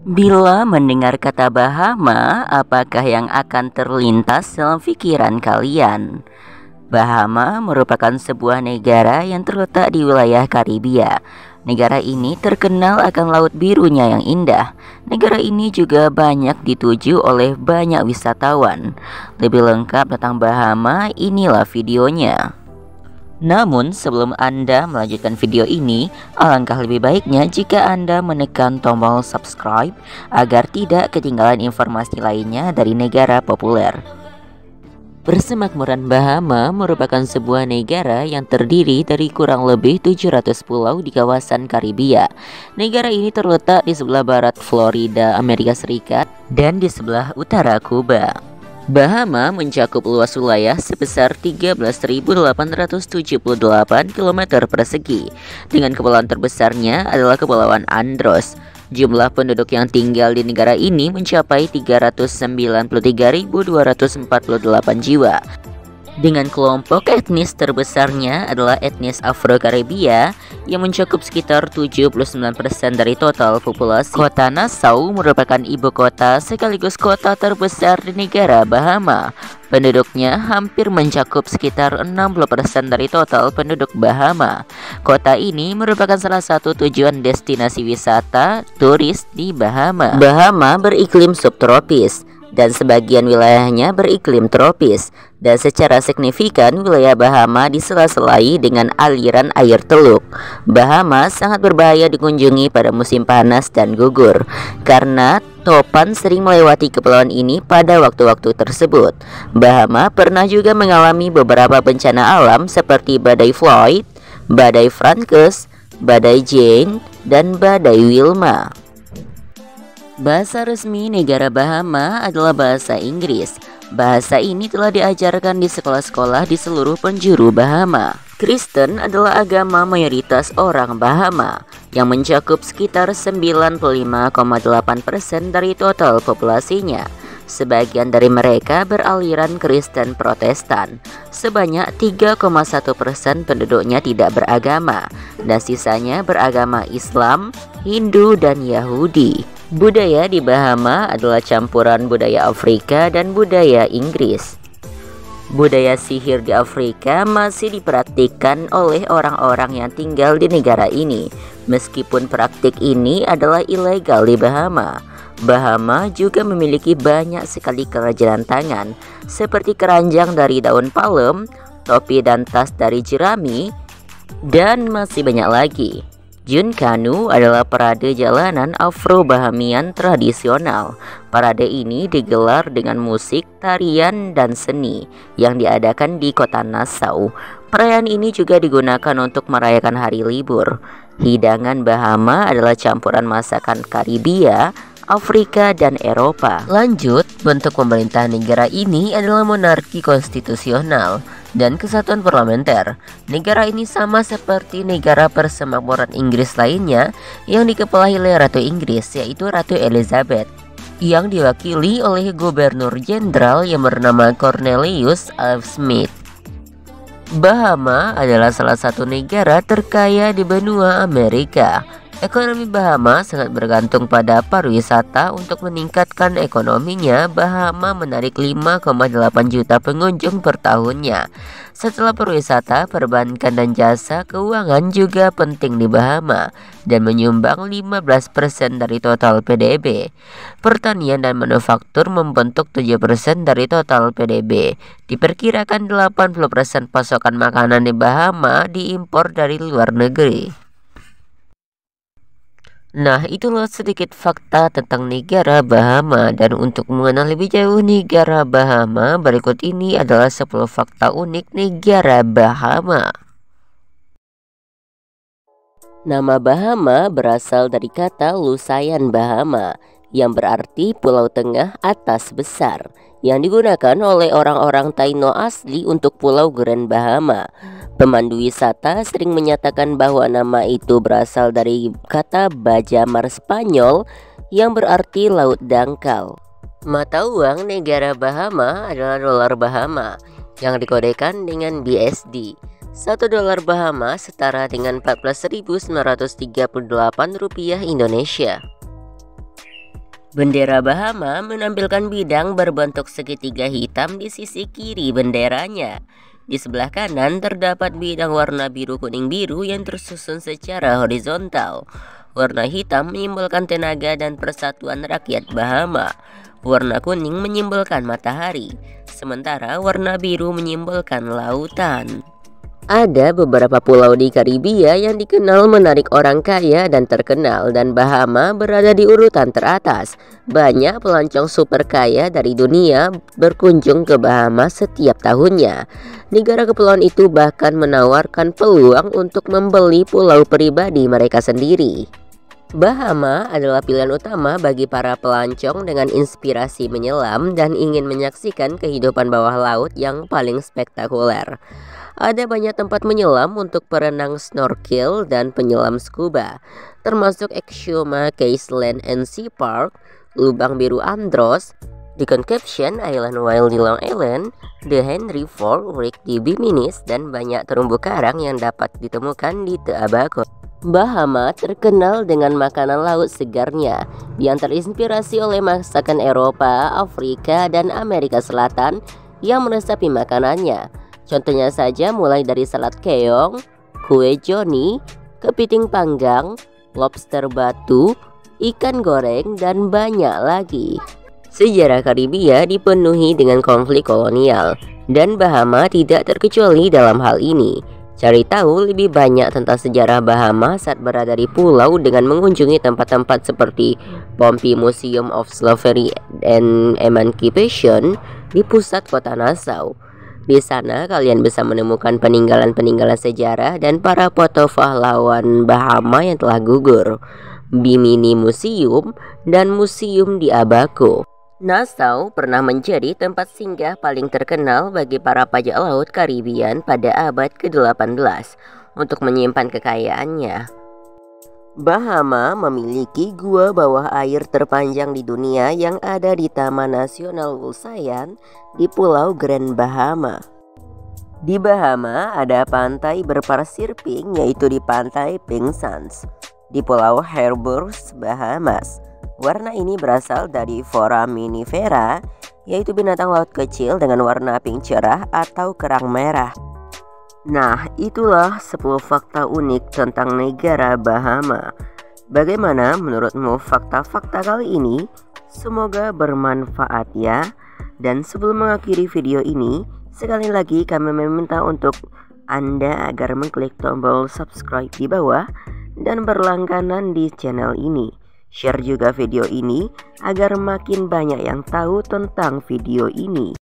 Bila mendengar kata Bahama, apakah yang akan terlintas dalam pikiran kalian? Bahama merupakan sebuah negara yang terletak di wilayah Karibia. Negara ini terkenal akan laut birunya yang indah. Negara ini juga banyak dituju oleh banyak wisatawan. Lebih lengkap tentang Bahama, inilah videonya. Namun sebelum Anda melanjutkan video ini, alangkah lebih baiknya jika Anda menekan tombol subscribe agar tidak ketinggalan informasi lainnya dari negara populer. Persemakmuran Bahama merupakan sebuah negara yang terdiri dari kurang lebih 700 pulau di kawasan Karibia. Negara ini terletak di sebelah barat Florida, Amerika Serikat, dan di sebelah utara Kuba. Bahama mencakup luas wilayah sebesar 13.878 km persegi. Dengan kepulauan terbesarnya adalah Kepulauan Andros. Jumlah penduduk yang tinggal di negara ini mencapai 393.248 jiwa. Dengan kelompok etnis terbesarnya adalah etnis Afro-Karibia yang mencakup sekitar 79% dari total populasi. Kota Nassau merupakan ibu kota sekaligus kota terbesar di negara Bahama. Penduduknya hampir mencakup sekitar 60% dari total penduduk Bahama. Kota ini merupakan salah satu tujuan destinasi wisata turis di Bahama. Bahama beriklim subtropis dan sebagian wilayahnya beriklim tropis, dan secara signifikan wilayah Bahama disela-selai dengan aliran air teluk. Bahama sangat berbahaya dikunjungi pada musim panas dan gugur karena topan sering melewati kepulauan ini pada waktu-waktu tersebut. Bahama pernah juga mengalami beberapa bencana alam seperti badai Floyd, badai Frances, badai Jane, dan badai Wilma. Bahasa resmi negara Bahama adalah bahasa Inggris. Bahasa ini telah diajarkan di sekolah-sekolah di seluruh penjuru Bahama. Kristen adalah agama mayoritas orang Bahama yang mencakup sekitar 95,8% dari total populasinya. Sebagian dari mereka beraliran Kristen Protestan. Sebanyak 3,1% penduduknya tidak beragama, dan sisanya beragama Islam, Hindu, dan Yahudi. Budaya di Bahama adalah campuran budaya Afrika dan budaya Inggris. Budaya sihir di Afrika masih dipraktikkan oleh orang-orang yang tinggal di negara ini, meskipun praktik ini adalah ilegal di Bahama. Bahama juga memiliki banyak sekali kerajinan tangan, seperti keranjang dari daun palem, topi dan tas dari jerami, dan masih banyak lagi. Junkanu adalah parade jalanan Afro-Bahamian tradisional. Parade ini digelar dengan musik, tarian, dan seni yang diadakan di kota Nassau. Perayaan ini juga digunakan untuk merayakan hari libur. Hidangan Bahama adalah campuran masakan Karibia, Afrika, dan Eropa. Lanjut, bentuk pemerintahan negara ini adalah monarki konstitusional dan kesatuan parlementer. Negara ini sama seperti negara persemakmuran Inggris lainnya yang dikepalai oleh Ratu Inggris, yaitu Ratu Elizabeth, yang diwakili oleh Gubernur Jenderal yang bernama Cornelius F. Smith. Bahama adalah salah satu negara terkaya di benua Amerika. Ekonomi Bahama sangat bergantung pada pariwisata. Untuk meningkatkan ekonominya, Bahama menarik 5,8 juta pengunjung per tahunnya. Setelah pariwisata, perbankan dan jasa keuangan juga penting di Bahama dan menyumbang 15% dari total PDB. Pertanian dan manufaktur membentuk 7% dari total PDB. Diperkirakan 80% pasokan makanan di Bahama diimpor dari luar negeri. Nah, itulah sedikit fakta tentang negara Bahama. Dan untuk mengenal lebih jauh negara Bahama, berikut ini adalah 10 fakta unik negara Bahama. Nama Bahama berasal dari kata Lusayan Bahama, yang berarti pulau tengah atas besar, yang digunakan oleh orang-orang Taino asli untuk Pulau Grand Bahama. Pemandu wisata sering menyatakan bahwa nama itu berasal dari kata Bajamar Spanyol yang berarti laut dangkal. Mata uang negara Bahama adalah dolar Bahama yang dikodekan dengan BSD. 1 dolar Bahama setara dengan 14.938 rupiah Indonesia. Bendera Bahama menampilkan bidang berbentuk segitiga hitam di sisi kiri benderanya. Di sebelah kanan terdapat bidang warna biru kuning biru yang tersusun secara horizontal. Warna hitam menyimbolkan tenaga dan persatuan rakyat Bahama. Warna kuning menyimbolkan matahari, sementara warna biru menyimbolkan lautan. Ada beberapa pulau di Karibia yang dikenal menarik orang kaya dan terkenal, dan Bahama berada di urutan teratas. Banyak pelancong super kaya dari dunia berkunjung ke Bahama setiap tahunnya. Negara kepulauan itu bahkan menawarkan peluang untuk membeli pulau pribadi mereka sendiri. Bahama adalah pilihan utama bagi para pelancong dengan inspirasi menyelam dan ingin menyaksikan kehidupan bawah laut yang paling spektakuler. Ada banyak tempat menyelam untuk perenang snorkel dan penyelam scuba, termasuk Exuma Cayce Land and Sea Park, Lubang Biru Andros, The Conception Island Wild di Long Island, The Henry Ford Wreck di Biminis, dan banyak terumbu karang yang dapat ditemukan di Abaco. Bahama terkenal dengan makanan laut segarnya yang terinspirasi oleh masakan Eropa, Afrika, dan Amerika Selatan yang meresapi makanannya. Contohnya saja mulai dari salad keong, kue Johnny, kepiting panggang, lobster batu, ikan goreng, dan banyak lagi. Sejarah Karibia dipenuhi dengan konflik kolonial, dan Bahama tidak terkecuali dalam hal ini. Cari tahu lebih banyak tentang sejarah Bahama saat berada di pulau dengan mengunjungi tempat-tempat seperti Pompey Museum of Slavery and Emancipation di pusat kota Nassau. Di sana kalian bisa menemukan peninggalan-peninggalan sejarah dan para foto pahlawan Bahama yang telah gugur, Bimini Museum, dan museum di Abaco. Nassau pernah menjadi tempat singgah paling terkenal bagi para bajak laut Karibian pada abad ke-18 untuk menyimpan kekayaannya. Bahama memiliki gua bawah air terpanjang di dunia yang ada di Taman Nasional Wolsayan di Pulau Grand Bahama. Di Bahama ada pantai berpasir pink, yaitu di Pantai Pink Sands di Pulau Harbors, Bahamas. Warna ini berasal dari foraminifera, yaitu binatang laut kecil dengan warna pink cerah atau kerang merah. Nah, itulah 10 fakta unik tentang negara Bahama. Bagaimana menurutmu fakta-fakta kali ini? Semoga bermanfaat ya. Dan sebelum mengakhiri video ini, sekali lagi kami meminta untuk Anda agar mengklik tombol subscribe di bawah dan berlangganan di channel ini. Share juga video ini agar makin banyak yang tahu tentang video ini.